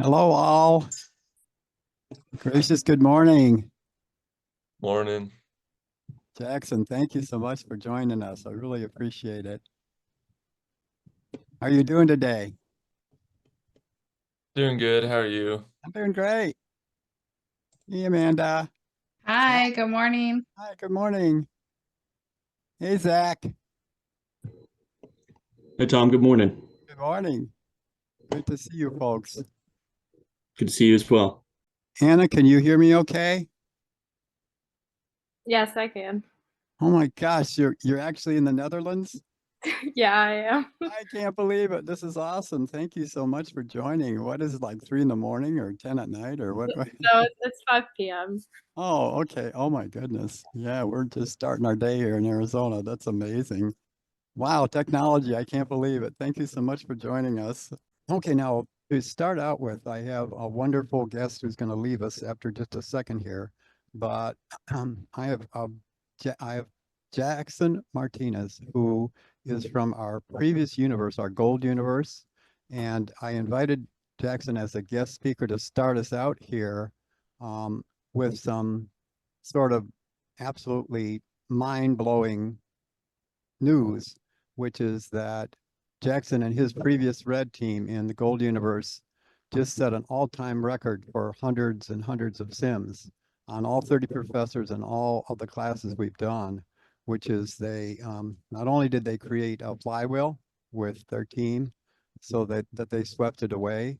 Hello, all. Gracious good morning. Morning. Jackson, thank you so much for joining us. I really appreciate it. How are you doing today? Doing good. How are you? I'm doing great. Hey, Amanda. Hi, good morning. Hi, good morning. Hey, Zach. Hi, Tom. Good morning. Good morning. Great to see you folks. Good to see you as well. Anna, can you hear me okay? Yes, I can. Oh my gosh, you're actually in the Netherlands? Yeah, I am. I can't believe it. This is awesome. Thank you so much for joining. What is it, like 3 in the morning or 10 at night or what? No, it's 5 p.m. Oh, okay. Oh my goodness. Yeah, we're just starting our day here in Arizona. That's amazing. Wow, technology. I can't believe it. Thank you so much for joining us. Okay, now to start out with, I have a wonderful guest who's going to leave us after just a second here. But I have Jackson Martinez, who is from our previous universe, our gold universe. And I invited Jackson as a guest speaker to start us out here um, with some sort of absolutely mind-blowing news, which is that Jackson and his previous red team in the Gold Universe just set an all-time record for hundreds and hundreds of sims on all 30 professors and all of the classes we've done, which is they not only did they create a flywheel with their team so that they swept it away.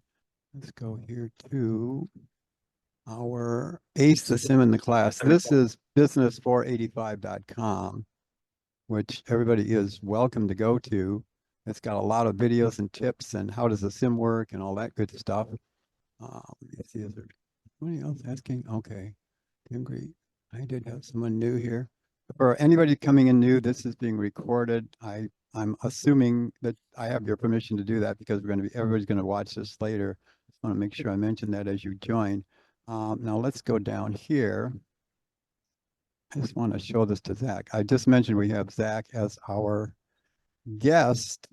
Let's go here to our Ace the Sim in the class. This is business485.com, which everybody is welcome to go to. It's got a lot of videos and tips and how does the sim work and all that good stuff. Let me see, is there somebody else asking? Okay, doing great. I did have someone new here. For anybody coming in new, this is being recorded. I'm assuming that I have your permission to do that because everybody's going to watch this later. Just want to make sure I mention that as you join. Now let's go down here. I just want to show this to Zach. I just mentioned we have Zach as our guest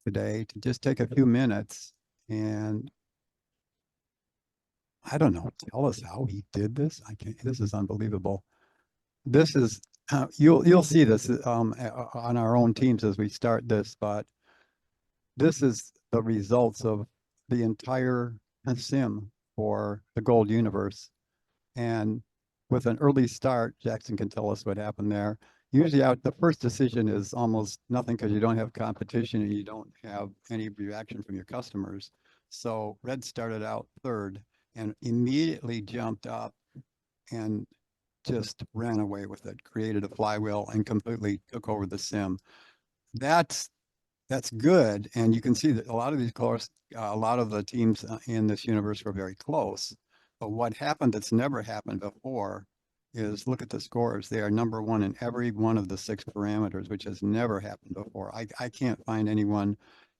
today to just take a few minutes and I don't know, tell us how he did this. I can't, this is unbelievable. This is, you'll see this on our own teams as we start this, but this is the results of the entire sim for the gold universe. And with an early start, Jackson can tell us what happened there. Usually out, the first decision is almost nothing because you don't have competition and you don't have any reaction from your customers. So Red started out third and immediately jumped up and just ran away with it, created a flywheel and completely took over the sim. That's that's good. And you can see that a lot of these course, a lot of the teams in this universe were very close. But what happened that's never happened before is look at the scores. They are number one in every one of the 6 parameters, which has never happened before. I can't find anyone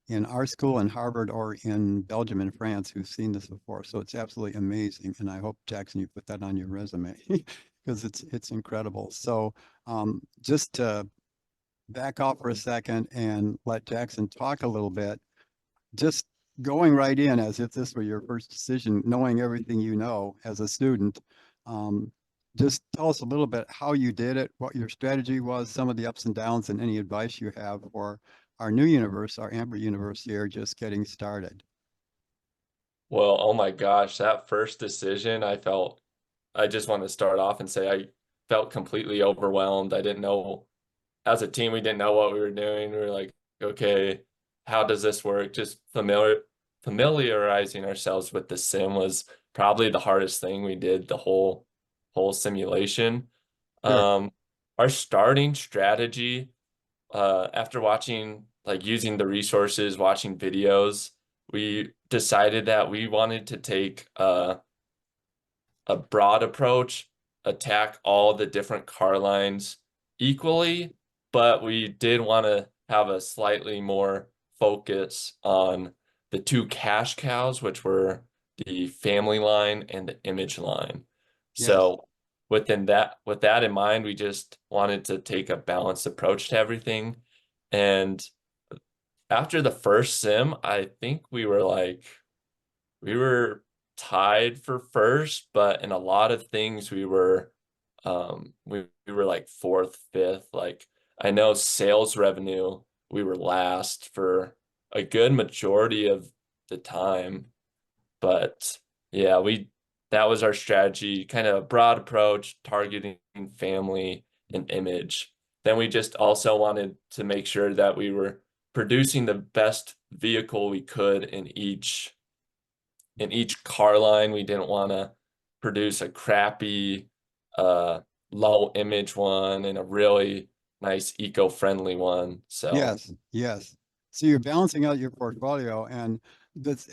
in our school in Harvard or in Belgium and France who's seen this before. So it's absolutely amazing. And I hope, Jackson, you put that on your resume because it's incredible. So just to back off for a second and let Jackson talk a little bit, just going right in as if this were your first decision, knowing everything you know as a student. Um, just tell us a little bit how you did it, what your strategy was, some of the ups and downs, and any advice you have for our new universe, our Amber universe here, just getting started. Well, oh my gosh, that first decision, I just want to start off and say I felt completely overwhelmed. I didn't know, as a team, we didn't know what we were doing. We were like, okay, how does this work? Just familiarizing ourselves with the sim was probably the hardest thing we did the whole simulation. Sure. Um, our starting strategy, after watching, like using the resources, watching videos, we decided that we wanted to take a broad approach, attack all the different car lines equally, but we did want to have a slightly more focus on the 2 cash cows, which were the family line and the image line. Yes. So with that in mind, we just wanted to take a balanced approach to everything. And after the first sim, I think we were like we were tied for first, but in a lot of things we were we were like fourth, fifth. Like I know sales revenue, we were last for a good majority of the time. But yeah, that was our strategy, kind of a broad approach, targeting family and image. Then we just also wanted to make sure that we were producing the best vehicle we could in each car line. We didn't want to produce a crappy low image one and a really nice eco-friendly one. So Yes, yes. So you're balancing out your portfolio, and this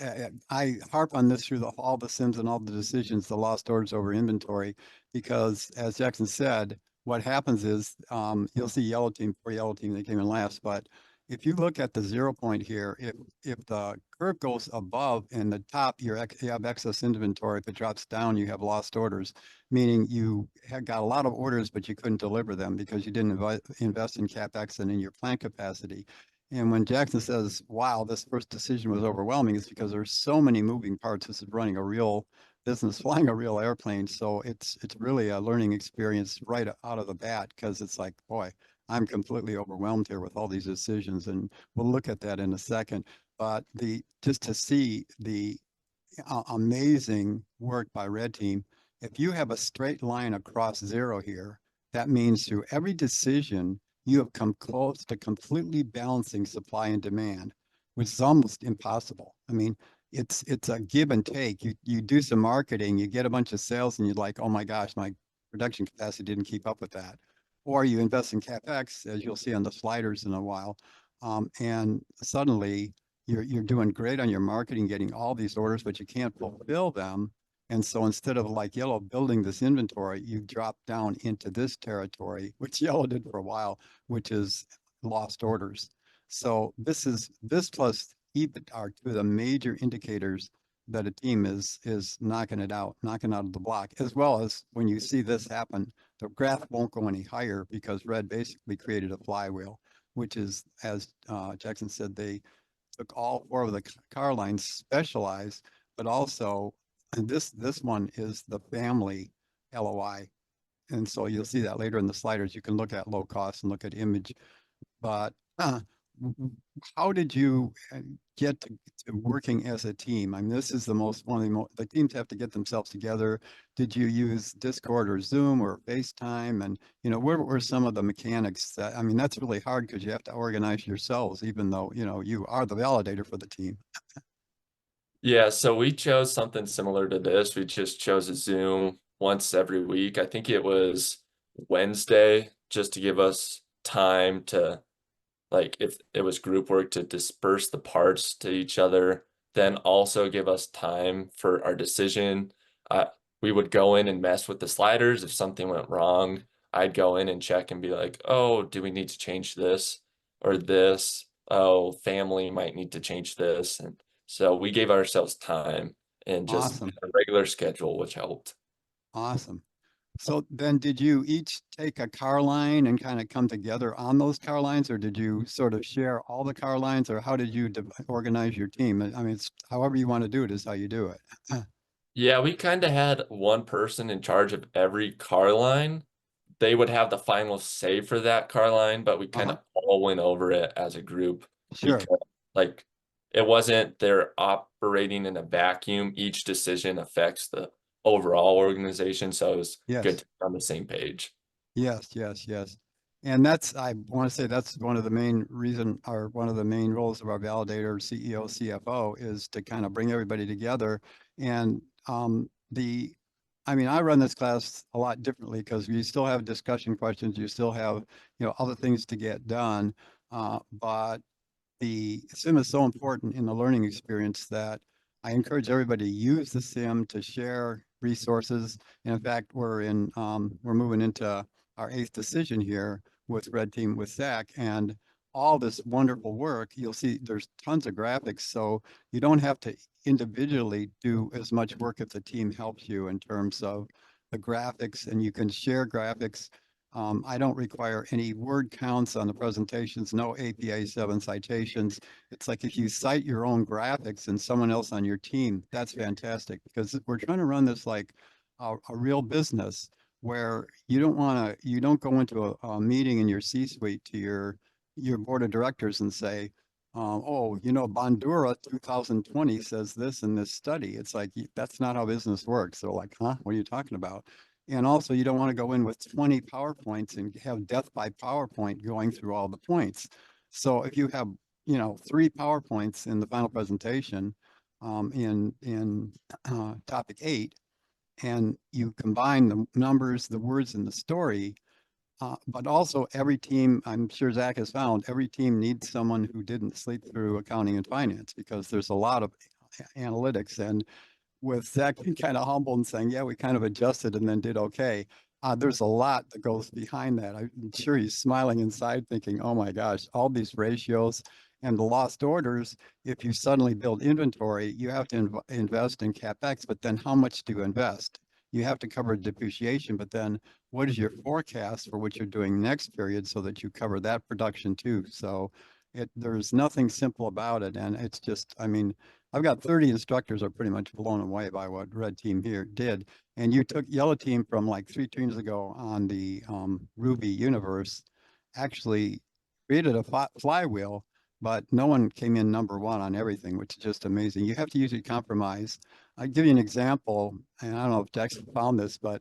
I harp on this through all the sims and all the decisions, the lost orders over inventory, because as Jackson said, what happens is you'll see yellow team, poor yellow team, they came in last, but if you look at the 0 point here, if the curve goes above in the top, you have excess inventory. If it drops down, you have lost orders, meaning you had got a lot of orders, but you couldn't deliver them because you didn't invest in CapEx and in your plant capacity. And when Jackson says, wow, this first decision was overwhelming, it's because there's so many moving parts. This is running a real business, flying a real airplane. So it's really a learning experience right out of the bat, because it's like, boy, I'm completely overwhelmed here with all these decisions, and we'll look at that in a second. But just to see the amazing work by Red Team, if you have a straight line across zero here, that means through every decision, you have come close to completely balancing supply and demand, which is almost impossible. I mean, it's a give and take. You do some marketing, you get a bunch of sales, and you're like, oh my gosh, my production capacity didn't keep up with that. Or you invest in CapEx, as you'll see on the sliders in a while, and suddenly you're doing great on your marketing, getting all these orders, but you can't fulfill them. And so instead of like yellow building this inventory, you drop down into this territory, which yellow did for a while, which is lost orders. So this plus EBIT are two of the major indicators that a team is knocking out of the block, as well as when you see this happen, the graph won't go any higher because Red basically created a flywheel, which is, as Jackson said, they took all four of the car lines, specialized, but also, and this one is the family LOI. And so you'll see that later in the sliders. You can look at low cost and look at image, but how did you get to working as a team? I mean, this is one of the teams have to get themselves together. Did you use Discord or Zoom or FaceTime? And, what were some of the mechanics I mean, that's really hard because you have to organize yourselves, even though, you are the validator for the team. yeah, so we chose something similar to this. We just chose a Zoom once every week. I think it was Wednesday, just to give us time to, like, if it was group work, to disperse the parts to each other, then also give us time for our decision. We would go in and mess with the sliders. If something went wrong, I'd go in and check and be like, oh, do we need to change this or this? Oh, family might need to change this. And so we gave ourselves time and just Awesome. a regular schedule, which helped. Awesome. So then did you each take a car line and kind of come together on those car lines, or did you sort of share all the car lines, or how did you organize your team? I mean, it's however you want to do it is how you do it. Yeah, we kind of had one person in charge of every car line. They would have the final say for that car line, but we kind of all went over it as a group Sure. because, like, it wasn't they're operating in a vacuum. Each decision affects the overall organization, so it was Yes. good to be on the same page. Yes, yes, yes. And I want to say that's one of the main roles of our validator, CEO, CFO, is to kind of bring everybody together. And I mean, I run this class a lot differently because you still have discussion questions, you still have, other things to get done. But the sim is so important in the learning experience that I encourage everybody to use the sim to share resources. And in fact, we're moving into our 8th decision here with Red Team with Zach, and all this wonderful work. You'll see there's tons of graphics, so you don't have to individually do as much work if the team helps you in terms of the graphics, and you can share graphics. I don't require any word counts on the presentations, no APA 7 citations. It's like if you cite your own graphics and someone else on your team, that's fantastic because we're trying to run this like a real business where you don't go into a meeting in your C-suite to your board of directors and say, oh, Bandura 2020 says this in this study. It's like, that's not how business works. They're like, huh, what are you talking about? And also you don't want to go in with 20 PowerPoints and have death by PowerPoint going through all the points. So if you have, 3 PowerPoints in the final presentation in topic 8, and you combine the numbers, the words, and the story, but also every team, I'm sure Zach has found, every team needs someone who didn't sleep through accounting and finance because there's a lot of analytics. And with Zach being kind of humble and saying, yeah, we kind of adjusted and then did okay. There's a lot that goes behind that. I'm sure he's smiling inside thinking, oh my gosh, all these ratios and the lost orders. If you suddenly build inventory, you have to invest in CapEx, but then how much do you invest? You have to cover depreciation, but then what is your forecast for what you're doing next period so that you cover that production too? So there's nothing simple about it. And it's just, I mean, I've got 30 instructors are pretty much blown away by what red team here did. And you took yellow team from like 3 teams ago on the Ruby universe, actually created a flywheel, but no one came in number 1 on everything, which is just amazing. You have to usually compromise. I'll give you an example, and I don't know if Jackson found this, but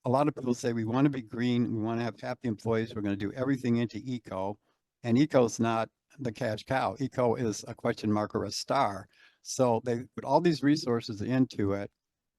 a lot of people say we want to be green, we want to have happy employees, we're going to do everything into eco, and eco is not the cash cow. Eco is a question mark or a star. So they put all these resources into it.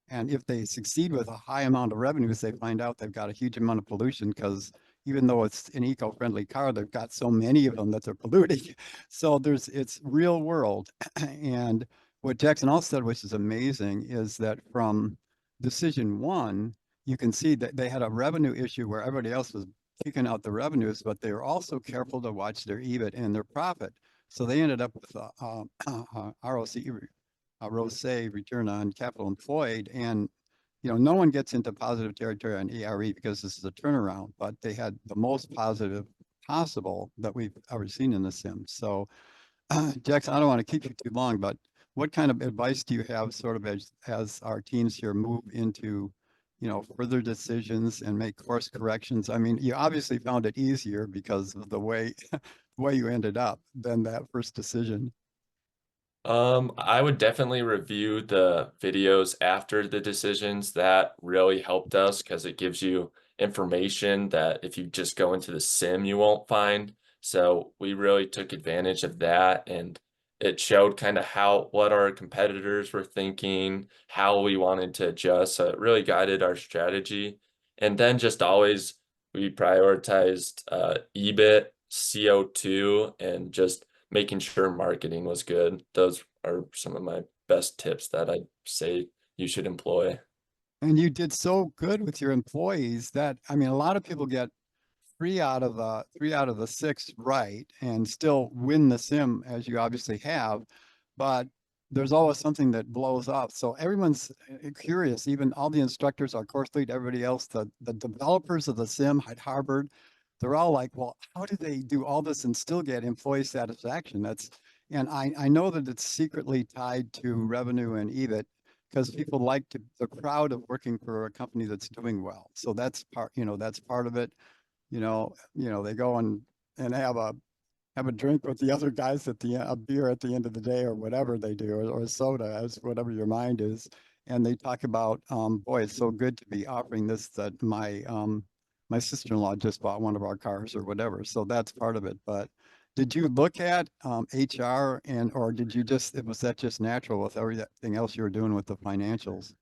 And if they succeed with a high amount of revenues, they find out they've got a huge amount of pollution because even though it's an eco-friendly car, they've got so many of them that they're polluting. So it's real world. And what Jackson also said, which is amazing, is that from decision 1, you can see that they had a revenue issue where everybody else was kicking out the revenues, but they were also careful to watch their EBIT and their profit. So they ended up with ROC, ROCE, return on capital employed. And, no one gets into positive territory on ERE because this is a turnaround, but they had the most positive possible that we've ever seen in the sim. So, Jackson, I don't want to keep you too long, but what kind of advice do you have sort of as our teams here move into, further decisions and make course corrections? I mean, you obviously found it easier because of the way you ended up than that first decision. I would definitely review the videos after the decisions. That really helped us because it gives you information that if you just go into the sim, you won't find. So we really took advantage of that, and it showed kind of what our competitors were thinking, how we wanted to adjust. So it really guided our strategy. And then just always we prioritized EBIT, CO2, and just making sure marketing was good. Those are some of my best tips that I'd say you should employ. And you did so good with your employees that, I mean, a lot of people get 3 out of the 6 right and still win the sim, as you obviously have, but there's always something that blows up. So everyone's curious, even all the instructors, our course lead, everybody else, the developers of the sim at Harvard, they're all like, well, how do they do all this and still get employee satisfaction? And I know that it's secretly tied to revenue and EBIT because people they're proud of working for a company that's doing well. So that's part of it. They go and have a drink with the other guys at a beer at the end of the day or whatever they do, or a soda, as whatever your mind is. And they talk about, boy, it's so good to be offering this that my sister-in-law just bought one of our cars or whatever. So that's part of it. But did you look at HR or was that just natural with everything else you were doing with the financials?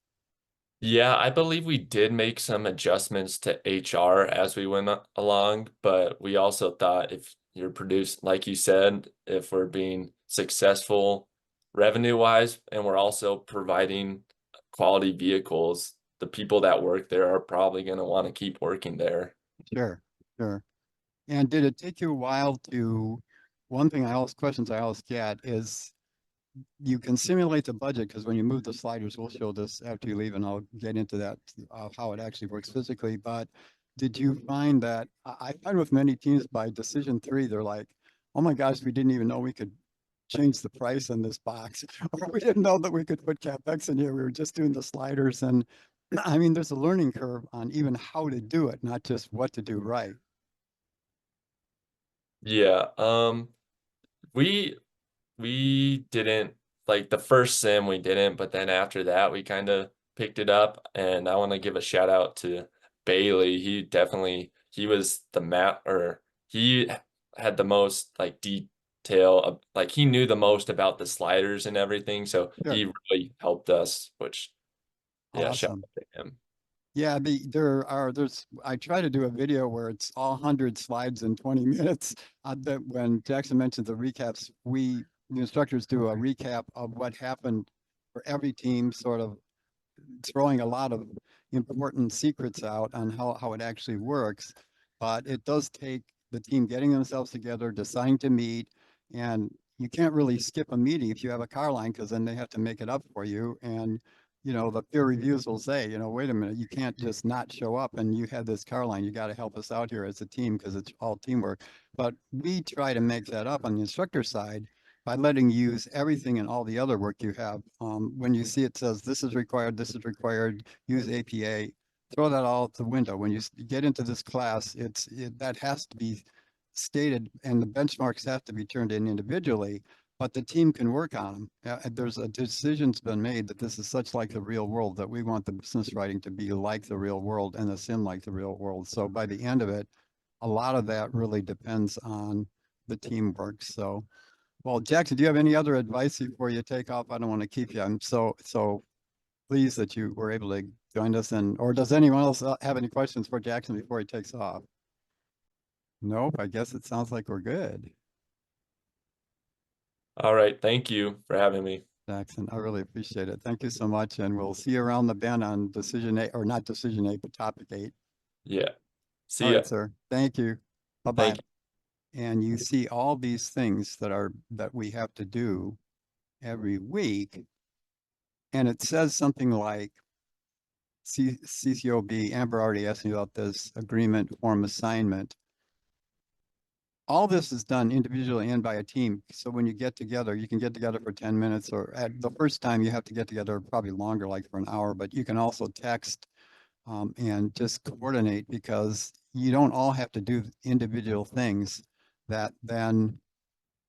Yeah, I believe we did make some adjustments to HR as we went along, but we also thought if you're produced, like you said, if we're being successful revenue-wise and we're also providing quality vehicles, the people that work there are probably going to want to keep working there. Sure, sure. And did it take you a while one thing questions I always get is you can simulate the budget because when you move the sliders, we'll show this after you leave and I'll get into that, how it actually works physically. But did you find that, I find with many teams by decision 3, they're like, oh my gosh, we didn't even know we could change the price in this box, or we didn't know that we could put CapEx in here. We were just doing the sliders. And I mean, there's a learning curve on even how to do it, not just what to do right. Yeah, we we didn't like the first sim we didn't, but then after that we kind of picked it up, and I want to give a shout out to Bailey. He was the map, or had the most like detail of, like he knew the most about the sliders and everything, so he Good. really helped us, which yeah, shout Awesome. out to him. Yeah, I try to do a video where it's all 100 slides in 20 minutes. That when Jackson mentioned the recaps, the instructors do a recap of what happened for every team, sort of throwing a lot of important secrets out on how it actually works. But it does take the team getting themselves together, deciding to meet, and you can't really skip a meeting if you have a car line, because then they have to make it up for you. And the peer reviews will say, wait a minute, you can't just not show up and you had this car line. You got to help us out here as a team, because it's all teamwork. But we try to make that up on the instructor side by letting you use everything and all the other work you have. When you see it says this is required, use APA, throw that all out the window. When you get into this class, that has to be stated, and the benchmarks have to be turned in individually, but the team can work on them. There's a decision's been made that this is such like the real world, that we want the business writing to be like the real world and the sim like the real world. So by the end of it, a lot of that really depends on the teamwork. So, well, Jackson, do you have any other advice before you take off? I don't want to keep you. I'm so pleased that you were able to join us. Or does anyone else have any questions for Jackson before he takes off? Nope, I guess it sounds like we're good. All right, thank you for having me. Jackson, I really appreciate it. Thank you so much. And we'll see you around the bend on decision 8, or not decision 8, but topic 8. Yeah, All see ya. right, sir. Thank you. Bye-bye. Thank you. And you see all these things that we have to do every week. And it says something like CCOB, Amber already asked me about this agreement form assignment. All this is done individually and by a team. So when you get together, you can get together for 10 minutes, or at the first time you have to get together probably longer, like for an hour, but you can also text and just coordinate, because you don't all have to do individual things that then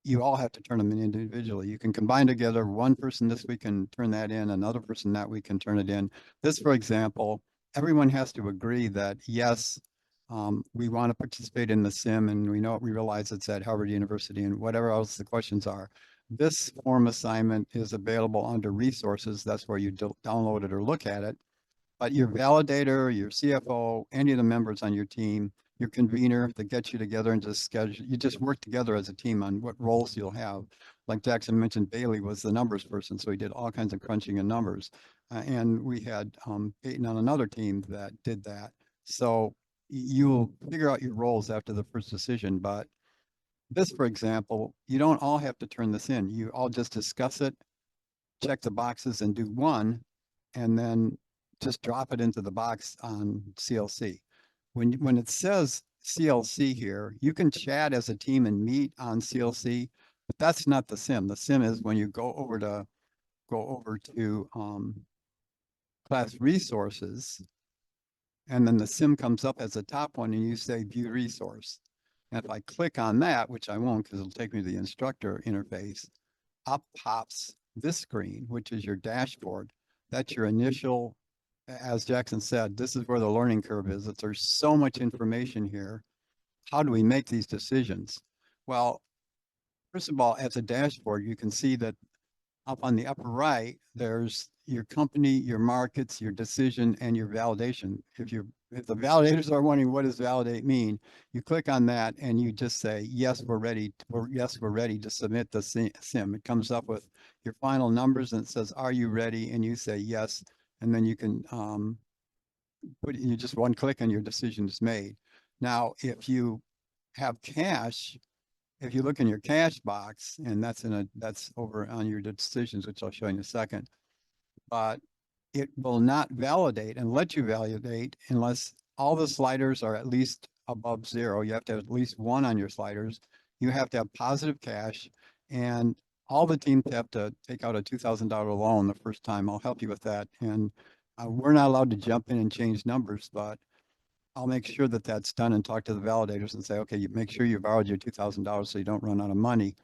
you all have to turn them in individually. You can combine together. One person this week can turn that in, another person that week can turn it in. This, for example, everyone has to agree that, yes, we want to participate in the sim, and we realize it's at Harvard University, and whatever else the questions are. This form assignment is available under resources. That's where you download it or look at it. But your validator, your CFO, any of the members on your team, your convener that gets you together and just schedule, you just work together as a team on what roles you'll have. Like Jackson mentioned, Bailey was the numbers person, so he did all kinds of crunching and numbers. And we had Peyton on another team that did that. So you'll figure out your roles after the first decision. But this, for example, you don't all have to turn this in. You all just discuss it, check the boxes and do one, and then just drop it into the box on CLC. When it says CLC here, you can chat as a team and meet on CLC, but that's not the sim. The sim is when you go over to class resources, and then the sim comes up as the top one, and you say view resource. And if I click on that, which I won't because it'll take me to the instructor interface, up pops this screen, which is your dashboard. That's your initial, as Jackson said, this is where the learning curve is, that there's so much information here. How do we make these decisions? Well, first of all, as a dashboard, you can see that up on the upper right, there's your company, your markets, your decision, and your validation. If the validators are wondering what does validate mean, you click on that and you just say, yes, we're ready. Yes, we're ready to submit the sim. It comes up with your final numbers and it says, are you ready? And you say yes. And then you can you just one click and your decision is made. Now, if you have cash, if you look in your cash box, and that's over on your decisions, which I'll show you in a second, but it will not validate and let you validate unless all the sliders are at least above 0. You have to have at least 1 on your sliders. You have to have positive cash, and all the teams have to take out a $2,000 loan the first time. I'll help you with that. And we're not allowed to jump in and change numbers, but I'll make sure that that's done and talk to the validators and say, okay, you make sure you borrowed your $2,000 so you don't run out of money.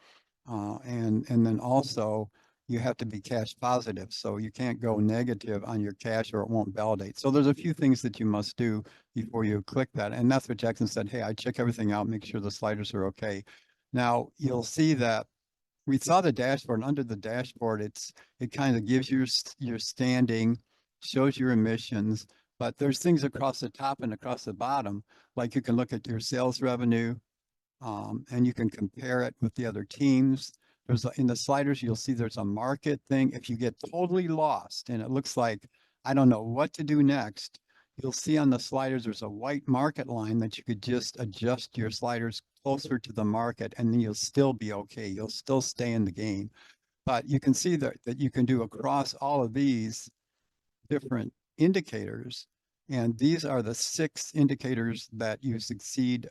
And then also you have to be cash positive. So you can't go negative on your cash or it won't validate. So there's a few things that you must do before you click that. And that's what Jackson said. Hey, I check everything out, make sure the sliders are okay. Now you'll see that we saw the dashboard, and under the dashboard, it kind of gives your standing, shows your emissions, but there's things across the top and across the bottom, like you can look at your sales revenue, and you can compare it with the other teams. There's in the sliders, you'll see there's a market thing. If you get totally lost and it looks like I don't know what to do next, you'll see on the sliders there's a white market line that you could just adjust your sliders closer to the market, and then you'll still be okay. You'll still stay in the game. But you can see that you can do across all of these different indicators, and these are the 6 indicators that you exceed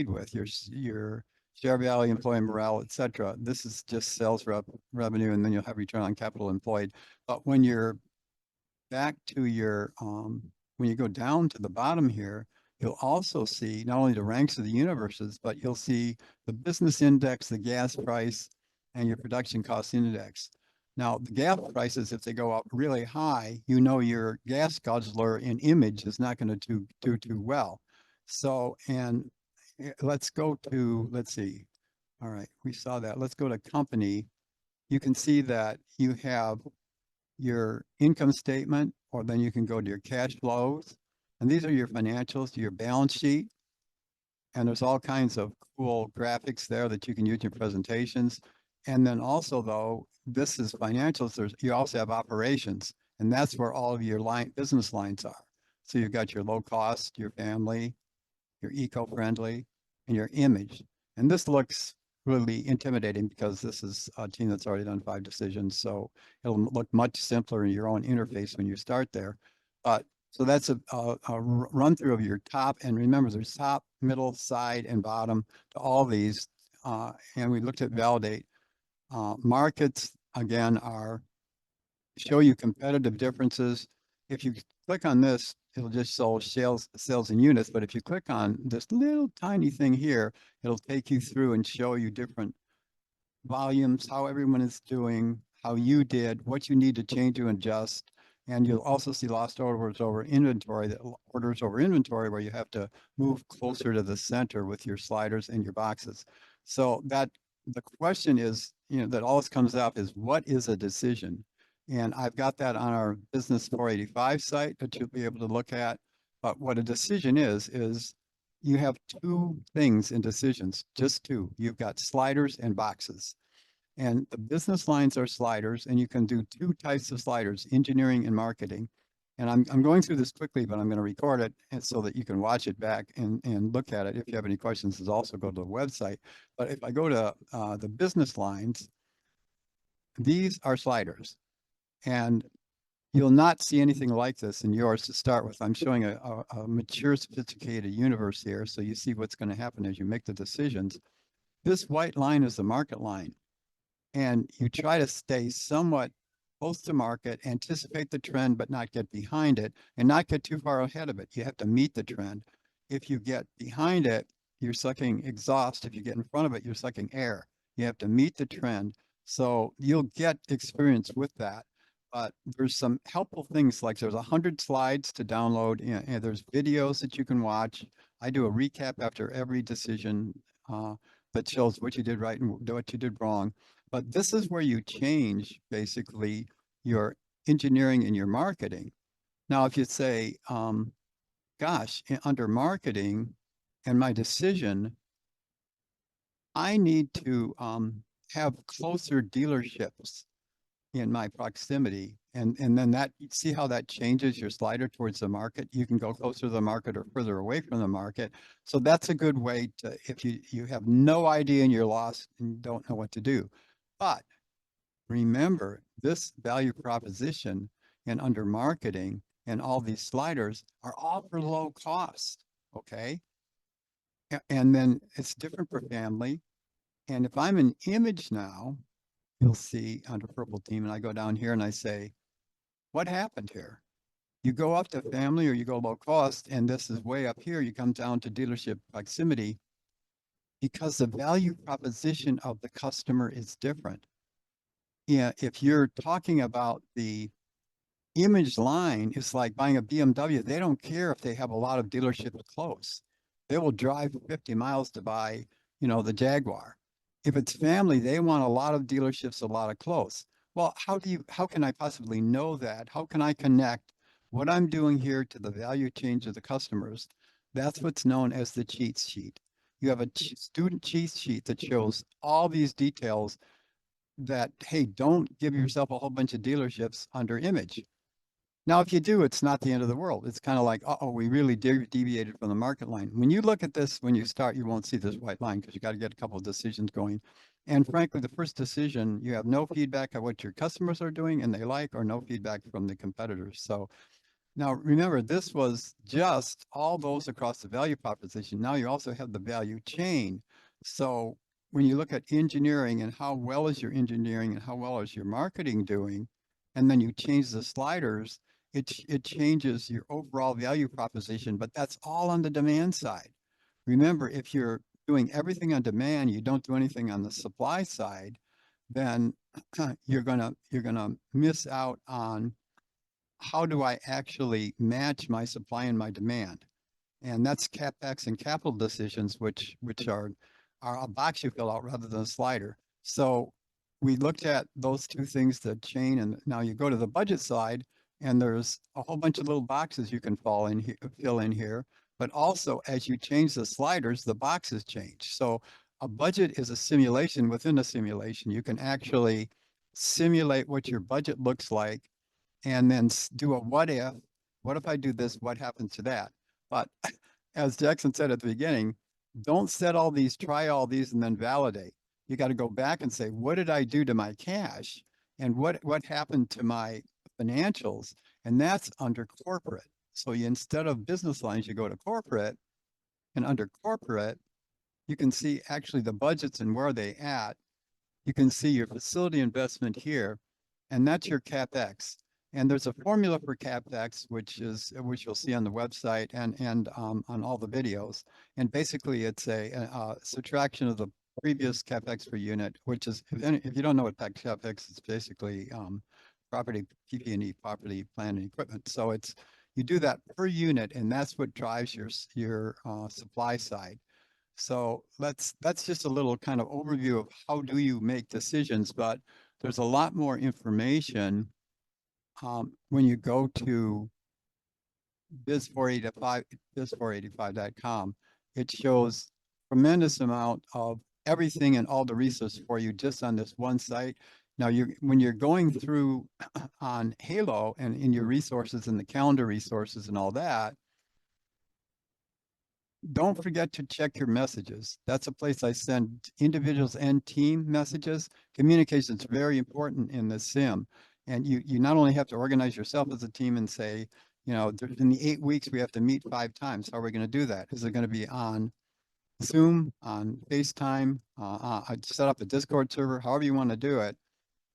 with your share value, employee morale, etc. This is just sales revenue, and then you'll have return on capital employed. But when you're back to your when you go down to the bottom here, you'll also see not only the ranks of the universes, but you'll see the business index, the gas price, and your production cost index. Now, the gas prices, if they go up really high, you know your gas guzzler in image is not going to do too well. So, and let's see. All right, we saw that. Let's go to company. You can see that you have your income statement, or then you can go to your cash flows. And these are your financials, your balance sheet. And there's all kinds of cool graphics there that you can use in your presentations. And then also, though, this is financials. You also have operations, and that's where all of your business lines are. So you've got your low cost, your family, your eco-friendly, and your image. And this looks really intimidating because this is a team that's already done 5 decisions. So it'll look much simpler in your own interface when you start there. But so that's a run through of your top. And remember, there's top, middle, side, and bottom to all these. And we looked at validate. Markets, again, show you competitive differences. If you click on this, it'll just show sales in units. But if you click on this little tiny thing here, it'll take you through and show you different volumes, how everyone is doing, how you did, what you need to change to adjust. And you'll also see lost orders over inventory, where you have to move closer to the center with your sliders and your boxes. So that the question is, that always comes up is, what is a decision? And I've got that on our Business 485 site that you'll be able to look at. But what a decision is you have 2 things in decisions, just 2. You've got sliders and boxes. And the business lines are sliders, and you can do 2 types of sliders, engineering and marketing. And I'm going through this quickly, but I'm going to record it and so that you can watch it back and look at it. If you have any questions, also go to the website. But if I go to the business lines, these are sliders. And you'll not see anything like this in yours to start with. I'm showing a mature, sophisticated universe here, so you see what's going to happen as you make the decisions. This white line is the market line. And you try to stay somewhat close to market, anticipate the trend, but not get behind it, and not get too far ahead of it. You have to meet the trend. If you get behind it, you're sucking exhaust. If you get in front of it, you're sucking air. You have to meet the trend. So you'll get experience with that. But there's some helpful things, like there's 100 slides to download, and there's videos that you can watch. I do a recap after every decision that shows what you did right and what you did wrong. But this is where you change basically your engineering and your marketing. Now, if you say, gosh, under marketing and my decision, I need to have closer dealerships in my proximity. And then that, see how that changes your slider towards the market. You can go closer to the market or further away from the market. So that's a good way to, if you have no idea and you're lost and don't know what to do. But remember, this value proposition and under marketing and all these sliders are all for low cost. Okay. And then it's different per family. And if I'm an image now, you'll see under purple team, and I go down here and I say, what happened here? You go up to family or you go low cost, and this is way up here. You come down to dealership proximity because the value proposition of the customer is different. Yeah, if you're talking about the image line, it's like buying a BMW. They don't care if they have a lot of dealerships close. They will drive 50 miles to buy, the Jaguar. If it's family, they want a lot of dealerships, a lot of close. Well, how can I possibly know that? How can I connect what I'm doing here to the value change of the customers? That's what's known as the cheat sheet. You have a student cheat sheet that shows all these details that, hey, don't give yourself a whole bunch of dealerships under image. Now, if you do, it's not the end of the world. It's kind of like, uh-oh, we really deviated from the market line. When you look at this, when you start, you won't see this white line because you got to get a couple of decisions going. And frankly, the first decision, you have no feedback of what your customers are doing and they like, or no feedback from the competitors. So now remember, this was just all those across the value proposition. Now you also have the value chain. So when you look at engineering and how well is your engineering and how well is your marketing doing, and then you change the sliders, it changes your overall value proposition, but that's all on the demand side. Remember, if you're doing everything on demand, you don't do anything on the supply side, then you're gonna miss out on how do I actually match my supply and my demand? And that's CapEx and capital decisions, which are a box you fill out rather than a slider. So we looked at those two things, the chain, and now you go to the budget side, and there's a whole bunch of little boxes you can fill in here. But also, as you change the sliders, the boxes change. So a budget is a simulation within a simulation. You can actually simulate what your budget looks like and then do a what if. What if I do this? What happens to that? But as Jackson said at the beginning, don't set all these, try all these, and then validate. You got to go back and say, what did I do to my cash? And what happened to my financials? And that's under corporate. So instead of business lines, you go to corporate. And under corporate, you can see actually the budgets and where they at. You can see your facility investment here, and that's your CapEx. And there's a formula for CapEx, which you'll see on the website and on all the videos. And basically, it's a subtraction of the previous CapEx per unit, which is, if you don't know what CapEx is, basically property, PP&E, property, plant, and equipment. So you do that per unit, and that's what drives your supply side. So that's just a little kind of overview of how do you make decisions, but there's a lot more information when you go to biz485.com. It shows tremendous amount of everything and all the resources for you just on this one site. Now, when you're going through on Halo and in your resources and the calendar resources and all that, don't forget to check your messages. That's a place I send individuals and team messages. Communication is very important in the sim. And you not only have to organize yourself as a team and say, in the 8 weeks, we have to meet 5 times. How are we going to do that? Is it going to be on Zoom, on FaceTime, set up a Discord server, however you want to do it?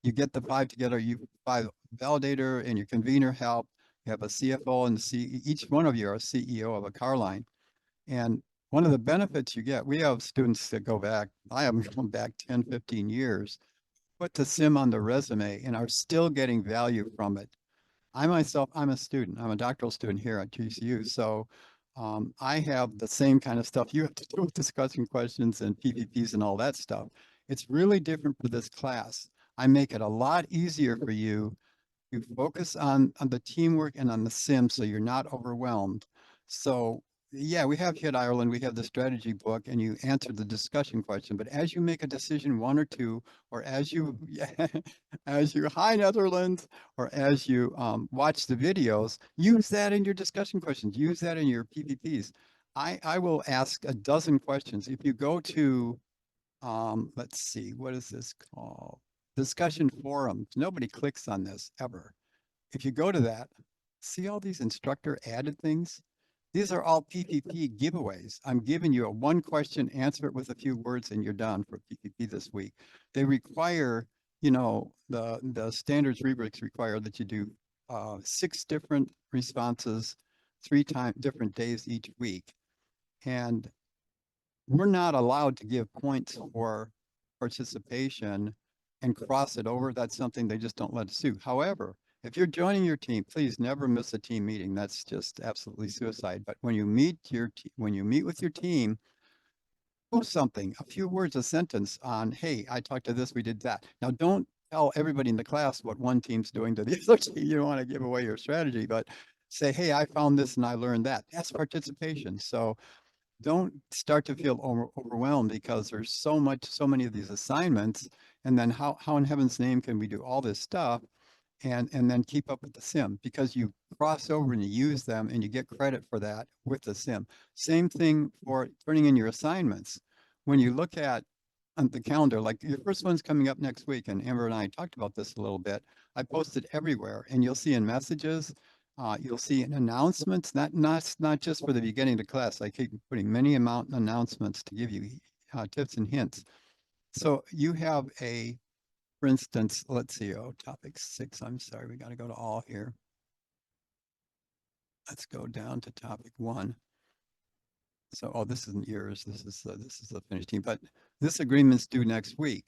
You get the 5 together, you 5 validator and your convener help. You have a CFO and each one of you are a CEO of a car line. And one of the benefits you get, we have students that go back, I have gone back 10, 15 years, put the sim on the resume and are still getting value from it. I'm a student. I'm a doctoral student here at GCU. So I have the same kind of stuff you have to do with discussion questions and PPPs and all that stuff. It's really different for this class. I make it a lot easier for you to focus on the teamwork and on the sim so you're not overwhelmed. So yeah, we have here at Ireland, we have the strategy book and you answer the discussion question, but as you make a decision, 1 or 2, or as you, hi Netherlands, or as you watch the videos, use that in your discussion questions, use that in your PPPs. I will ask a dozen questions. If you go to, let's see, what is this called? Discussion forums. Nobody clicks on this ever. If you go to that, see all these instructor added things? These are all PPP giveaways. I'm giving you a one question, answer it with a few words, and you're done for PPP this week. They require, you know, the standards rubrics require that you do 6 different responses, 3 different days each week. And we're not allowed to give points for participation and cross it over. That's something they just don't let us do. However, if you're joining your team, please never miss a team meeting. That's just absolutely suicide. But when you meet with your team, post something, a few words, a sentence on, hey, I talked to this, we did that. Now, don't tell everybody in the class what one team's doing to the other team. You don't want to give away your strategy, but say, hey, I found this and I learned that. That's participation. So don't start to feel overwhelmed because there's so many of these assignments. And then how in heaven's name can we do all this stuff and then keep up with the sim? Because you cross over and you use them and you get credit for that with the sim. Same thing for turning in your assignments. When you look at on the calendar, like your first one's coming up next week, and Amber and I talked about this a little bit. I posted everywhere, and you'll see in messages, you'll see in announcements, not just for the beginning of the class. I keep putting many announcements to give you tips and hints. So you have for instance, let's see, topic 6. I'm sorry, we got to go to all here. Let's go down to topic 1. So, this isn't yours. This is the finished team, but this agreement's due next week.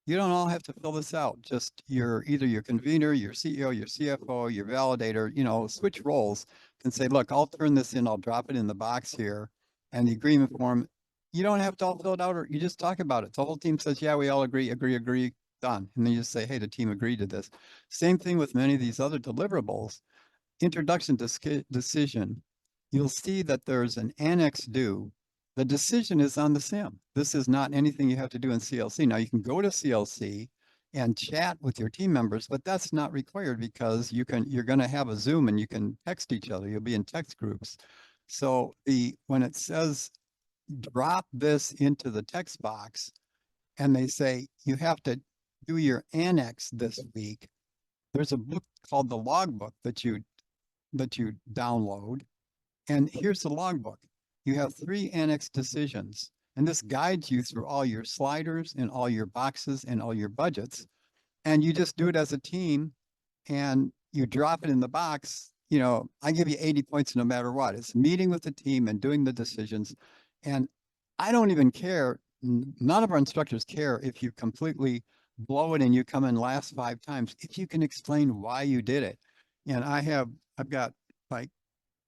You don't all have to fill this out. Just either your convener, your CEO, your CFO, your validator, you know, switch roles and say, look, I'll turn this in. I'll drop it in the box here. And the agreement form, you don't have to all fill it out, or you just talk about it. The whole team says, yeah, we all agree, done. And then you just say, hey, the team agreed to this. Same thing with many of these other deliverables. Introduction to decision. You'll see that there's an annex due. The decision is on the sim. This is not anything you have to do in CLC. Now you can go to CLC and chat with your team members, but that's not required because you're going to have a Zoom and you can text each other. You'll be in text groups. So when it says drop this into the text box and they say you have to do your annex this week, there's a book called the logbook that you download. And here's the logbook. You have 3 annex decisions, and this guides you through all your sliders and all your boxes and all your budgets. And you just do it as a team and you drop it in the box. You know, I give you 80 points no matter what. It's meeting with the team and doing the decisions. And I don't even care. None of our instructors care if you completely blow it and you come in last 5 times, if you can explain why you did it. And I've got like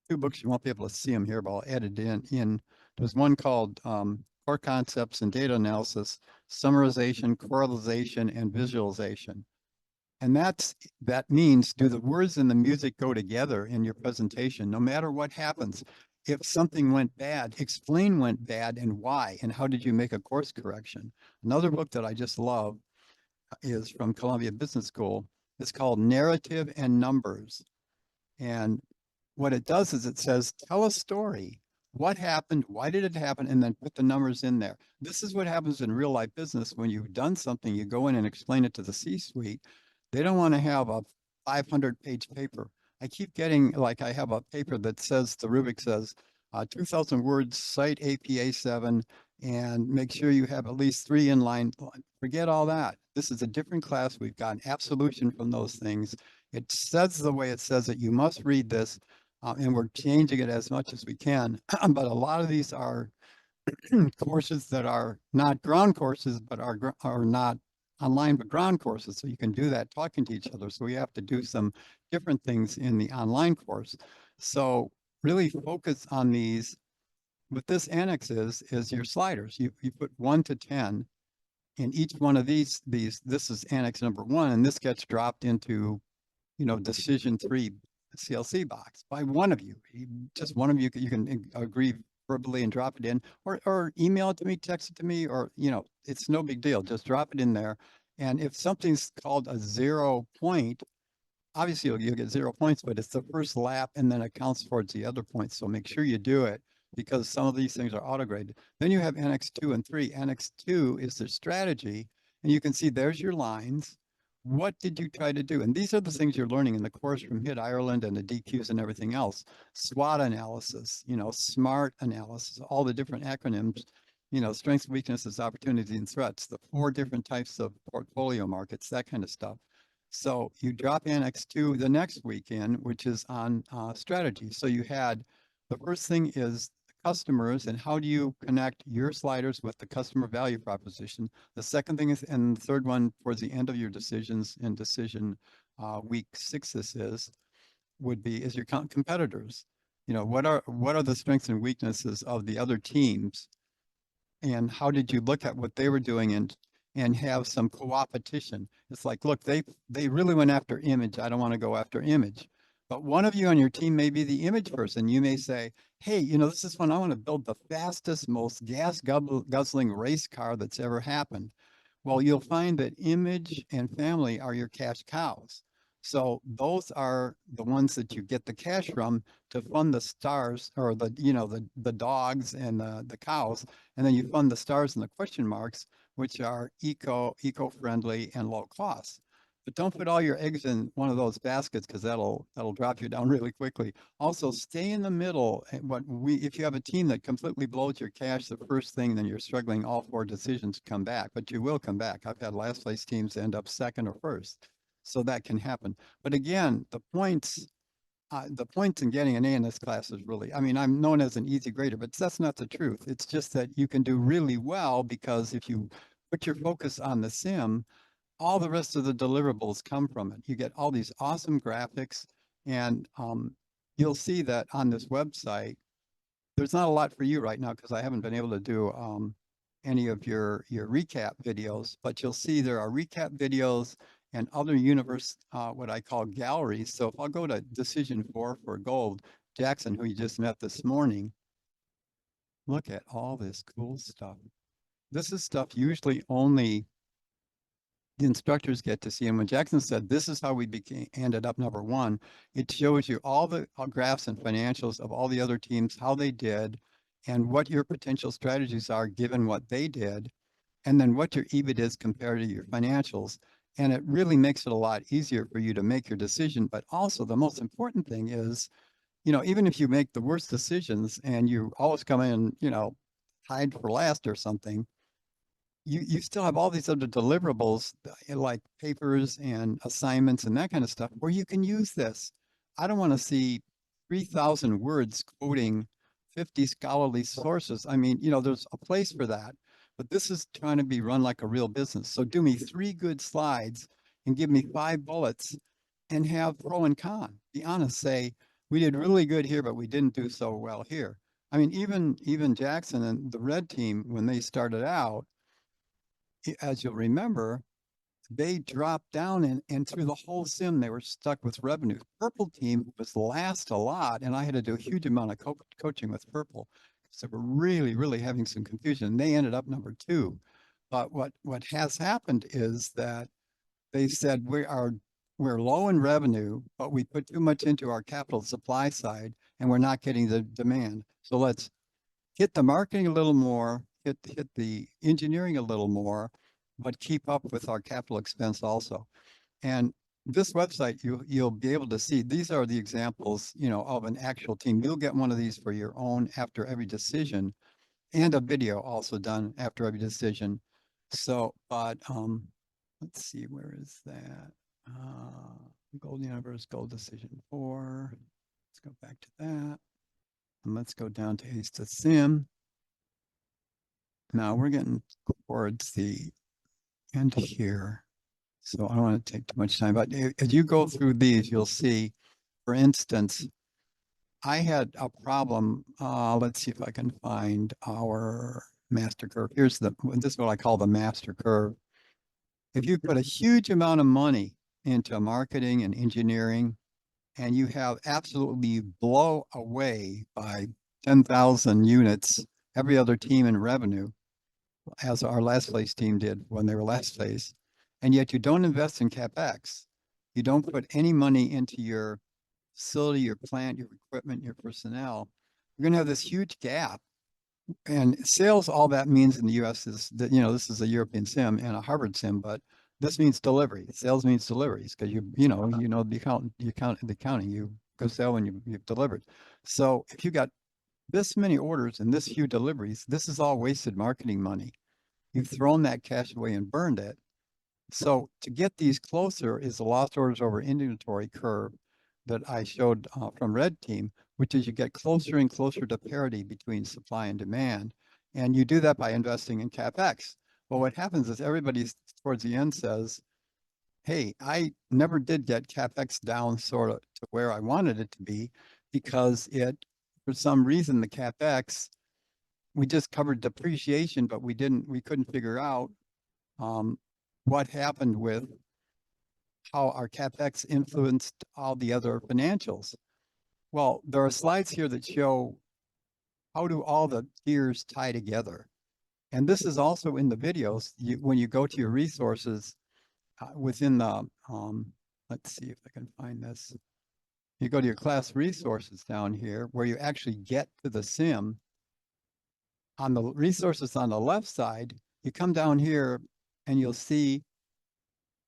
2 books. You won't be able to see them here, but I'll add it in. There's one called Core Concepts and Data Analysis, Summarization, Correlation, and Visualization. And that means, do the words and the music go together in your presentation, no matter what happens? If something went bad, explain went bad and why, and how did you make a course correction? Another book that I just love is from Columbia Business School. It's called Narrative and Numbers. And what it does is it says, tell a story. What happened? Why did it happen? And then put the numbers in there. This is what happens in real life business. When you've done something, you go in and explain it to the C-suite. They don't want to have a 500-page paper. I keep getting, like, I have a paper that says, the rubric says, 2,000 words, cite APA 7, and make sure you have at least 3 inline. Forget all that. This is a different class. We've got an absolution from those things. It says the way it says it. You must read this, and we're changing it as much as we can. But a lot of these are courses that are not ground courses, but are not online, but ground courses. So you can do that talking to each other. So we have to do some different things in the online course. So really focus on these. What this annex is your sliders. You put 1 to 10 in each one of these. This is annex number 1, and this gets dropped into, you know, decision 3 CLC box by one of you. Just one of you. You can agree verbally and drop it in, or email it to me, text it to me, or, you know, it's no big deal. Just drop it in there. And if something's called a 0 point, obviously you'll get 0 points, but it's the first lap and then it counts towards the other points. So make sure you do it, because some of these things are auto-graded. Then you have Annex 2 and 3. Annex 2 is the strategy, and you can see there's your lines. What did you try to do? And these are the things you're learning in the course from HIT Ireland and the DQs and everything else. SWOT analysis, SMART analysis, all the different acronyms, strengths, weaknesses, opportunities, and threats, the 4 different types of portfolio markets, that kind of stuff. So you drop Annex 2 the next weekend, which is on strategy. So you had, the first thing is customers and how do you connect your sliders with the customer value proposition. The second thing is, and the third one towards the end of your decisions in decision week 6, would be is your competitors. What are the strengths and weaknesses of the other teams, and how did you look at what they were doing and have some co-opetition? It's like, look, they really went after image. I don't want to go after image. But one of you on your team may be the image person. You may say, hey, this is fun. I want to build the fastest, most gas guzzling race car that's ever happened. Well, you'll find that image and family are your cash cows. So those are the ones that you get the cash from to fund the stars, or the dogs and the cows, and then you fund the stars and the question marks, which are eco-friendly and low cost. But don't put all your eggs in one of those baskets, because that'll drop you down really quickly. Also, stay in the middle. If you have a team that completely blows your cash the first thing, then you're struggling all 4 decisions to come back. But you will come back. I've had last place teams end up second or first, so that can happen. But again, the points in getting an A in this class is really, I'm known as an easy grader, but that's not the truth. It's just that you can do really well, because if you put your focus on the sim, all the rest of the deliverables come from it. You get all these awesome graphics, and you'll see that on this website, there's not a lot for you right now because I haven't been able to do any of your recap videos, but you'll see there are recap videos and other universe, what I call galleries. So if I'll go to decision 4 for gold, Jackson, who you just met this morning, look at all this cool stuff. This is stuff usually only the instructors get to see. And when Jackson said, this is how we ended up number 1, it shows you all the graphs and financials of all the other teams, how they did, and what your potential strategies are given what they did, and then what your EBIT is compared to your financials. And it really makes it a lot easier for you to make your decision. But also the most important thing is, even if you make the worst decisions and you always come in, tied for last or something, you still have all these other deliverables like papers and assignments and that kind of stuff where you can use this. I don't want to see 3,000 words quoting 50 scholarly sources. There's a place for that, but this is trying to be run like a real business. So do me 3 good slides and give me 5 bullets and have pro and con. Be honest, say, we did really good here, but we didn't do so well here. Even Jackson and the red team, when they started out, as you'll remember, they dropped down and through the whole sim, they were stuck with revenue. Purple team was last a lot, and I had to do a huge amount of coaching with purple. So we're really, really having some confusion. They ended up number 2. But what has happened is that they said we're low in revenue, but we put too much into our capital supply side, and we're not getting the demand. So let's hit the marketing a little more, hit the engineering a little more, but keep up with our capital expense also. And this website, you'll be able to see, these are the examples, of an actual team. You'll get one of these for your own after every decision, and a video also done after every decision. So, but let's see, where is that? Gold Universe, Gold Decision 4. Let's go back to that. And let's go down to Ace to Sim. Now we're getting towards the end here, so I don't want to take too much time, but as you go through these, you'll see, for instance, I had a problem. Let's see if I can find our master curve. This is what I call the master curve. If you put a huge amount of money into marketing and engineering, and you have absolutely blow away by 10,000 units every other team in revenue, as our last place team did when they were last place, and yet you don't invest in CapEx, you don't put any money into your facility, your plant, your equipment, your personnel, you're going to have this huge gap. And sales, all that means in the US is that, this is a European sim and a Harvard sim, but This means delivery. Sales means deliveries because you know the accounting, you go sell when you've delivered. So if you got this many orders and this few deliveries, this is all wasted marketing money. You've thrown that cash away and burned it. So to get these closer is the lost orders over inventory curve that I showed from Red Team, which is you get closer and closer to parity between supply and demand. And you do that by investing in CapEx. Well, what happens is everybody towards the end says, hey, I never did get CapEx down sort of to where I wanted it to be because for some reason, the CapEx, we just covered depreciation, but we couldn't figure out what happened with how our CapEx influenced all the other financials. Well, there are slides here that show how do all the tiers tie together. And this is also in the videos. When you go to your resources within the, let's see if I can find this. You go to your class resources down here where you actually get to the sim. On the resources on the left side, you come down here and you'll see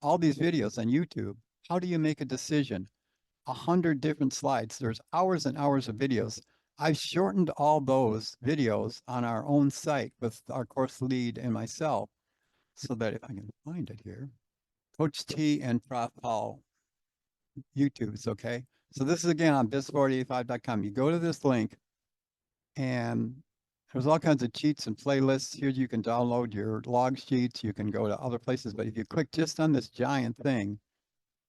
all these videos on YouTube. How do you make a decision? 100 different slides. There's hours and hours of videos. I've shortened all those videos on our own site with our course lead and myself so that if I can find it here, Coach T and Prof. Paul YouTube's, okay? So this is again on biz485.com. You go to this link and there's all kinds of cheats and playlists. Here you can download your log sheets. You can go to other places, but if you click just on this giant thing,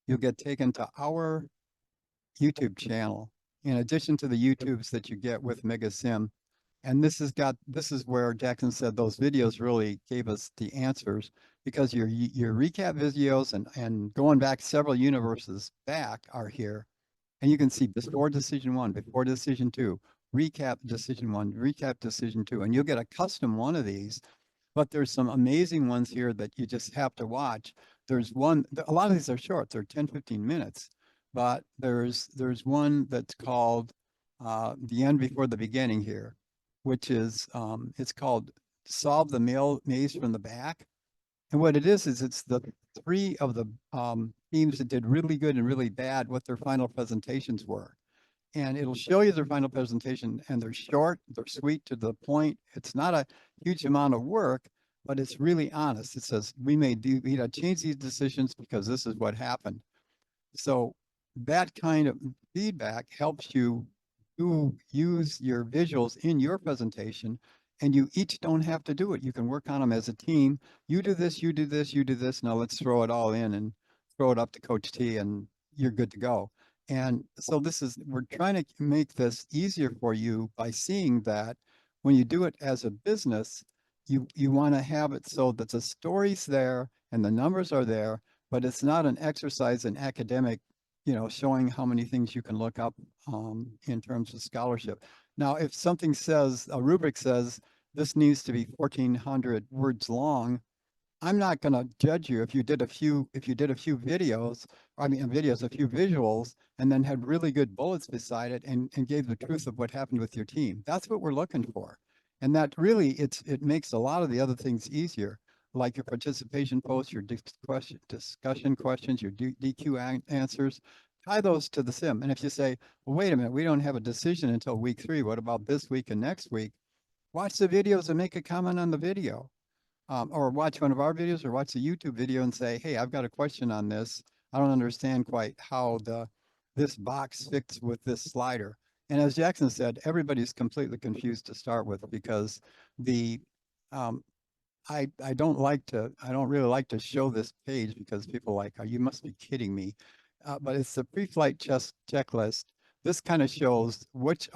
you'll get taken to our YouTube channel, in addition to the YouTubes that you get with MegaSim. And this is where Jackson said those videos really gave us the answers because your recap videos and going back several universes back are here. And you can see before decision 1, before decision 2, recap decision 1, recap decision 2, and you'll get a custom one of these. But there's some amazing ones here that you just have to watch. There's one, a lot of these are short, they're 10, 15 minutes, but there's one that's called The End Before the Beginning here, which is, it's called Solve the Maze from the Back. And what it is it's the 3 of the teams that did really good and really bad, what their final presentations were. And it'll show you their final presentation, and they're short, they're sweet to the point. It's not a huge amount of work, but it's really honest. It says, we change these decisions because this is what happened. So that kind of feedback helps you use your visuals in your presentation, and you each don't have to do it. You can work on them as a team. You do this, you do this, you do this. Now let's throw it all in and throw it up to Coach T and you're good to go. And so we're trying to make this easier for you by seeing that when you do it as a business, you want to have it so that the story's there and the numbers are there, but it's not an exercise in academic, showing how many things you can look up in terms of scholarship. Now, if something says, a rubric says, this needs to be 1,400 words long, I'm not going to judge you if you did a few videos, a few visuals, and then had really good bullets beside it and gave the truth of what happened with your team. That's what we're looking for. And that really, it makes a lot of the other things easier, like your participation posts, your discussion questions, your DQ answers. Tie those to the sim. And if you say, well, wait a minute, we don't have a decision until week 3. What about this week and next week? Watch the videos and make a comment on the video. Or watch one of our videos or watch the YouTube video and say, hey, I've got a question on this. I don't understand quite how this box fits with this slider. And as Jackson said, everybody's completely confused to start with because I don't really like to show this page because people are like, oh, you must be kidding me. But it's the pre-flight checklist. This kind of shows which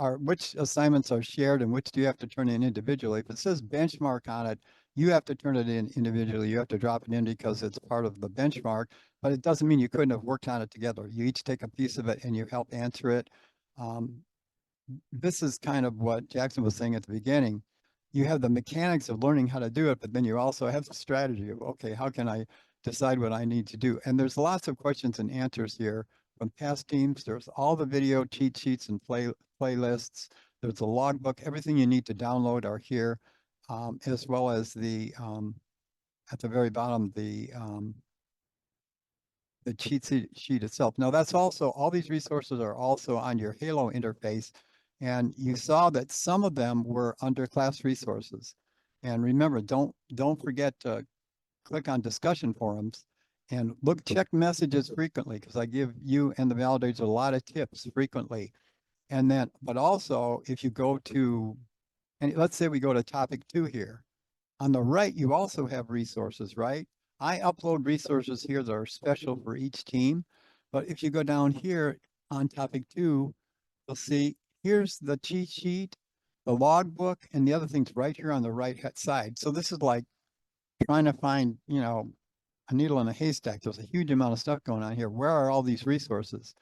assignments are shared and which do you have to turn in individually. If it says benchmark on it, you have to turn it in individually. You have to drop it in because it's part of the benchmark, but it doesn't mean you couldn't have worked on it together. You each take a piece of it and you help answer it. This is kind of what Jackson was saying at the beginning. You have the mechanics of learning how to do it, but then you also have the strategy of, okay, how can I decide what I need to do? And there's lots of questions and answers here from past teams. There's all the video cheat sheets and playlists. There's a logbook. Everything you need to download are here, as well as the at the very bottom, the the sheet itself. Now that's also, all these resources are also on your Halo interface. And you saw that some of them were under class resources. And remember, don't forget to click on discussion forums and check messages frequently, because I give you and the validators a lot of tips frequently. And then, but also if you go to, and let's say we go to topic 2 here, on the right, you also have resources, right? I upload resources here that are special for each team. But if you go down here on topic 2, you'll see here's the cheat sheet, the logbook, and the other things right here on the right side. So this is like trying to find, you know, a needle in a haystack. There's a huge amount of stuff going on here. Where are all these resources?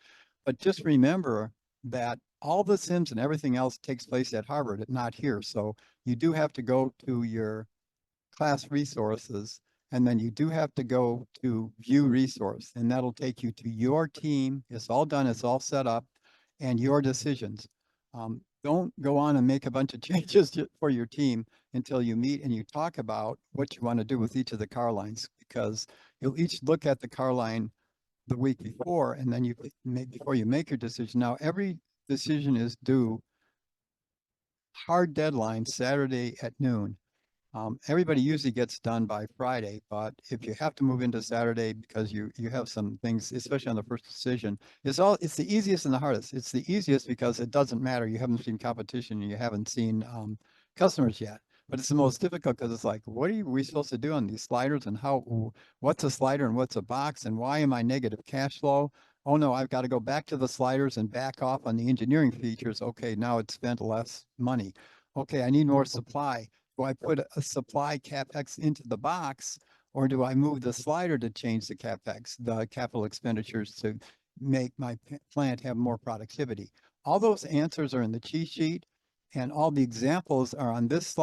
But just remember that all the sims and everything else takes place at Harvard, not here. So you do have to go to your class resources, and then you do have to go to view resource, and that'll take you to your team. It's all done, it's all set up, and your decisions. Don't go on and make a bunch of changes for your team until you meet and you talk about what you want to do with each of the car lines, because you'll each look at the car line the week before, and then before you make your decision. Now, every decision is due hard deadline Saturday at noon. Everybody usually gets done by Friday, but if you have to move into Saturday because you have some things, especially on the first decision, it's the easiest and the hardest. It's the easiest because it doesn't matter. You haven't seen competition and you haven't seen customers yet. But it's the most difficult because it's like, what are we supposed to do on these sliders, and what's a slider and what's a box, and why am I negative cash flow? Oh no, I've got to go back to the sliders and back off on the engineering features. Okay, now it's spent less money. Okay, I need more supply. Do I put a supply CapEx into the box, or do I move the slider to change the CapEx, the capital expenditures, to make my plant have more productivity? All those answers are in the cheat sheet, and all the examples are on this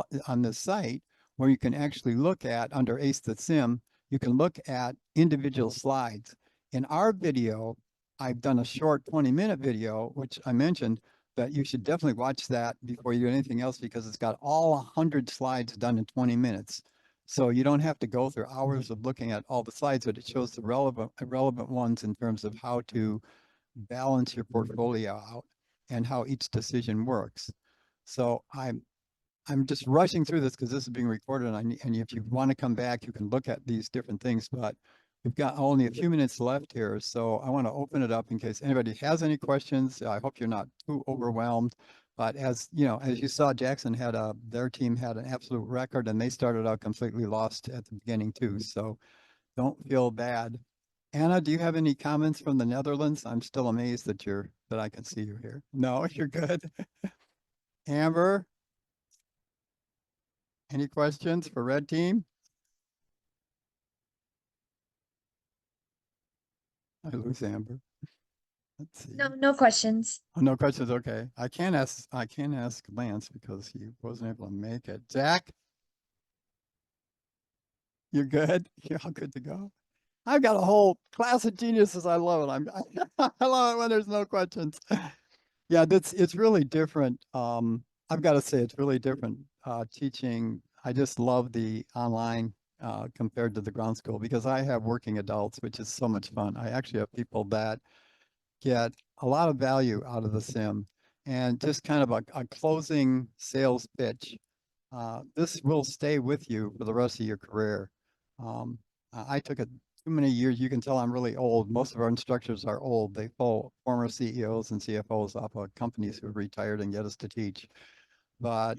site, where you can actually look at, under Ace the Sim, you can look at individual slides. In our video, I've done a short 20-minute video, which I mentioned, that you should definitely watch that before you do anything else, because it's got all 100 slides done in 20 minutes. So you don't have to go through hours of looking at all the slides, but it shows the relevant ones in terms of how to balance your portfolio out and how each decision works. So I'm just rushing through this because this is being recorded, and if you want to come back, you can look at these different things, but we've got only a few minutes left here. So I want to open it up in case anybody has any questions. I hope you're not too overwhelmed, but as you know, as you saw, Jackson had their team had an absolute record, and they started out completely lost at the beginning too. So don't feel bad. Anna, do you have any comments from the Netherlands? I'm still amazed that I can see you here. No, you're good. Amber, any questions for red team? I lose Amber. Let's see. No questions. Oh, no questions. Okay. I can't ask Lance because he wasn't able to make it. Zach, you're good? You're all good to go? I've got a whole class of geniuses. I love it. I love it when there's no questions. Yeah, it's really different. I've got to say it's really different teaching. I just love the online compared to the ground school, because I have working adults, which is so much fun. I actually have people that get a lot of value out of the sim, and just kind of a closing sales pitch. This will stay with you for the rest of your career. I took it too many years. You can tell I'm really old. Most of our instructors are old. They pull former CEOs and CFOs off of companies who retired and get us to teach. But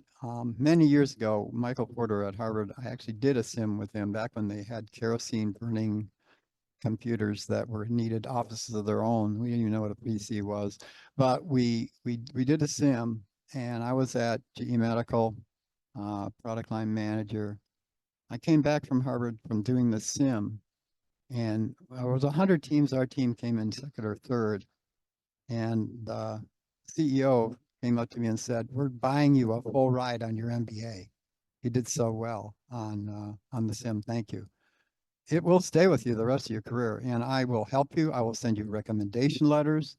many years ago, Michael Porter at Harvard, I actually did a sim with him back when they had kerosene burning computers that were needed offices of their own. We didn't even know what a PC was, but we did a sim, and I was at GE Medical, product line manager. I came back from Harvard from doing the sim, and there was 100 teams. Our team came in second or third, and the CEO came up to me and said, "We're buying you a full ride on your MBA. You did so well on the sim. Thank you." It will stay with you the rest of your career, and I will help you. I will send you recommendation letters,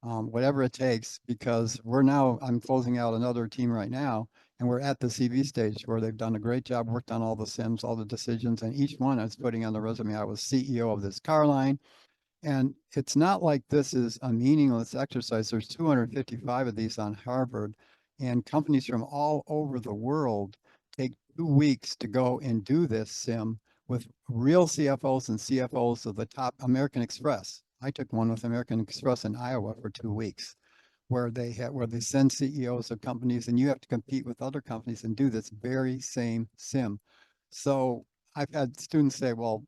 whatever it takes, because I'm closing out another team right now, and we're at the CV stage where they've done a great job, worked on all the sims, all the decisions, and each one I was putting on the resume. I was CEO of this car line, And it's not like this is a meaningless exercise. There's 255 of these on Harvard, and companies from all over the world take 2 weeks to go and do this sim with real CFOs and CFOs of the top. American Express. I took one with American Express in Iowa for 2 weeks, where they send CEOs of companies, and you have to compete with other companies and do this very same sim. So I've had students say, well,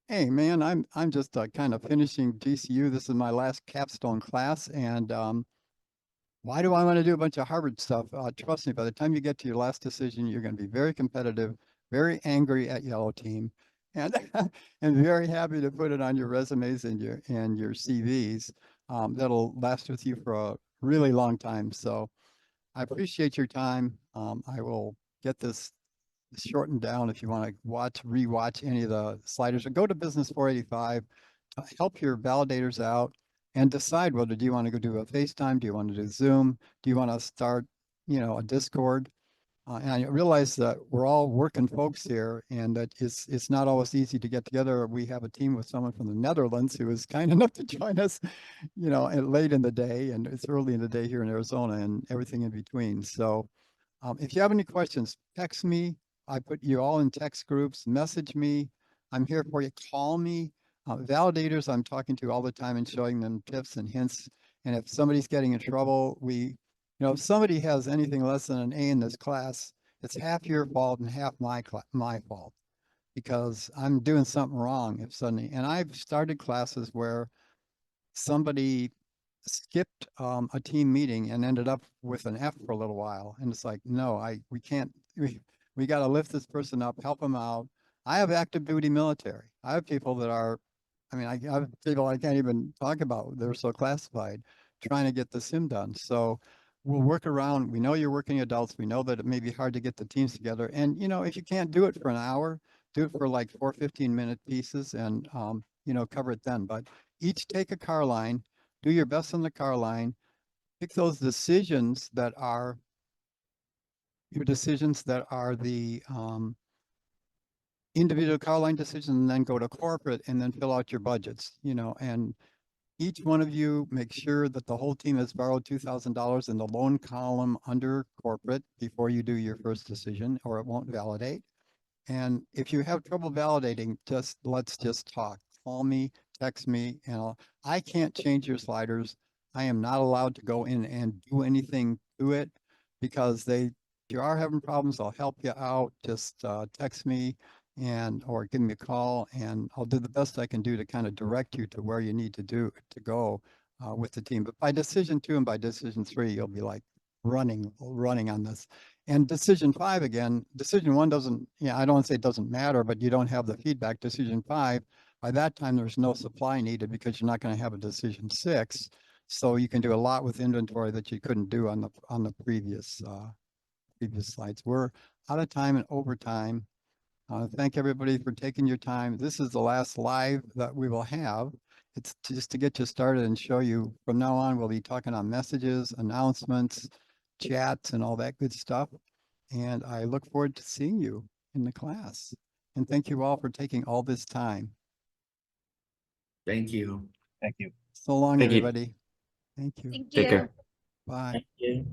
hey man, I'm just kind of finishing GCU. This is my last capstone class, and why do I want to do a bunch of Harvard stuff? Trust me, by the time you get to your last decision, you're going to be very competitive, very angry at Yellow Team, and and very happy to put it on your resumes and your CVs. That'll last with you for a really long time. So I appreciate your time. I will get this shortened down if you want to rewatch any of the sliders, or go to Business 485, help your validators out and decide whether do you want to go do a FaceTime, do you want to do Zoom, do you want to start, a Discord. And I realize that we're all working folks here, and that it's not always easy to get together. We have a team with someone from the Netherlands who is kind enough to join us, late in the day, and it's early in the day here in Arizona, and everything in between. So if you have any questions, text me. I put you all in text groups, message me. I'm here for you. Call me. Validators I'm talking to all the time and showing them tips and hints. And if somebody's getting in trouble, if somebody has anything less than an A in this class, it's half your fault and half my fault, because I'm doing something wrong if suddenly. And I've started classes where somebody skipped a team meeting and ended up with an F for a little while. And it's like, no, we can't, we got to lift this person up, help them out. I have active duty military. I have people that are, I have people I can't even talk about. They're so classified, trying to get the sim done. So we'll work around. We know you're working adults. We know that it may be hard to get the teams together. And, if you can't do it for an hour, do it for like 4 15-minute pieces, and, cover it then. But each take a car line, do your best on the car line, pick those decisions that are your decisions that are the individual car line decisions, and then go to corporate and then fill out your budgets, and each one of you make sure that the whole team has borrowed $2,000 in the loan column under corporate before you do your first decision, or it won't validate. And if you have trouble validating, let's just talk. Call me, text me, and I can't change your sliders. I am not allowed to go in and do anything to it, because if you are having problems, I'll help you out. Just text me or give me a call, and I'll do the best I can do to kind of direct you to where you need to go with the team. But by decision 2 and by decision 3, you'll be like running on this. And decision 5, again, decision 1 doesn't, I don't want to say it doesn't matter, but you don't have the feedback. Decision 5, by that time, there's no supply needed, because you're not going to have a decision 6. So you can do a lot with inventory that you couldn't do on the previous slides. We're out of time and overtime. Thank everybody for taking your time. This is the last live that we will have. It's just to get you started and show you, from now on, we'll be talking on messages, announcements, chats, and all that good stuff. And I look forward to seeing you in the class. And thank you all for taking all this time. Thank you. Thank you. So long, Thank you. everybody. Thank you. Thank Take you. care. Bye. Thank you.